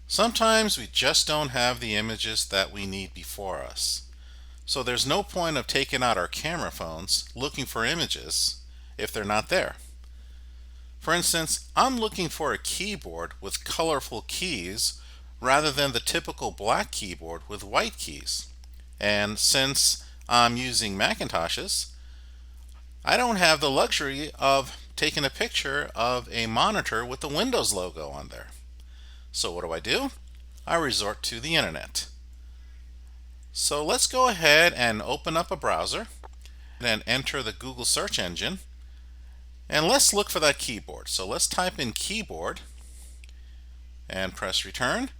Sometimes we just don't have the images that we need before us. So there's no point of taking out our camera phones looking for images if they're not there. For instance, I'm looking for a keyboard with colorful keys rather than the typical black keyboard with white keys. And since I'm using Macintoshes, I don't have the luxury of taking a picture of a monitor with the Windows logo on there. So what do? I resort to the internet. So let's go ahead and open up a browser and enter the Google search engine. And let's look for that keyboard. So let's type in keyboard and press return.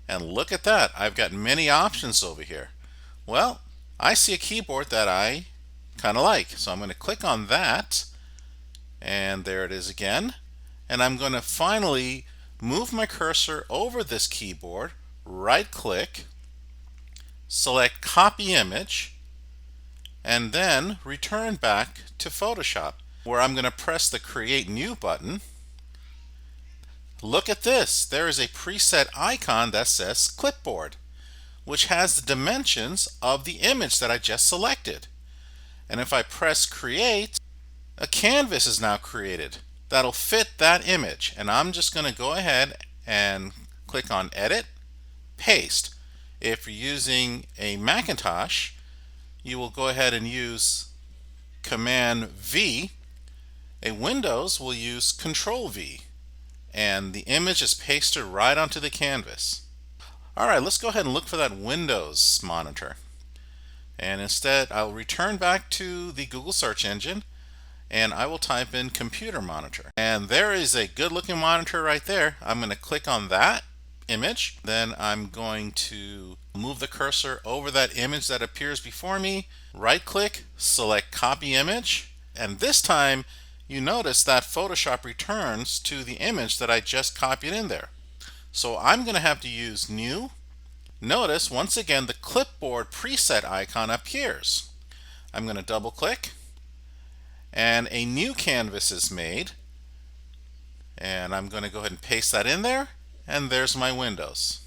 And look at that, I've got many options over here. Well, I see a keyboard that I kind of like. So I'm going to click on that. And there it is again. And I'm going to finally move my cursor over this keyboard, right click, select copy image, and then return back to Photoshop, where I'm going to press the create new button. Look at this, there is a preset icon that says clipboard, which has the dimensions of the image that I just selected. And if I press create, a canvas is now created that'll fit that image. And I'm just going to go ahead and click on edit, paste. If you're using a Macintosh, you will go ahead and use Command V. A Windows will use Control V, and the image is pasted right onto the canvas. Alright, let's go ahead and look for that Windows monitor. And instead, I'll return back to the Google search engine, and I will type in computer monitor. And there is a good looking monitor right there. I'm going to click on that image. Then I'm going to move the cursor over that image that appears before me, right click, select copy image, and this time you notice that Photoshop returns to the image that I just copied in there. So I'm going to have to use new. Notice once again the clipboard preset icon appears. I'm going to double click, and a new canvas is made, and I'm going to go ahead and paste that in there, and there's my Windows.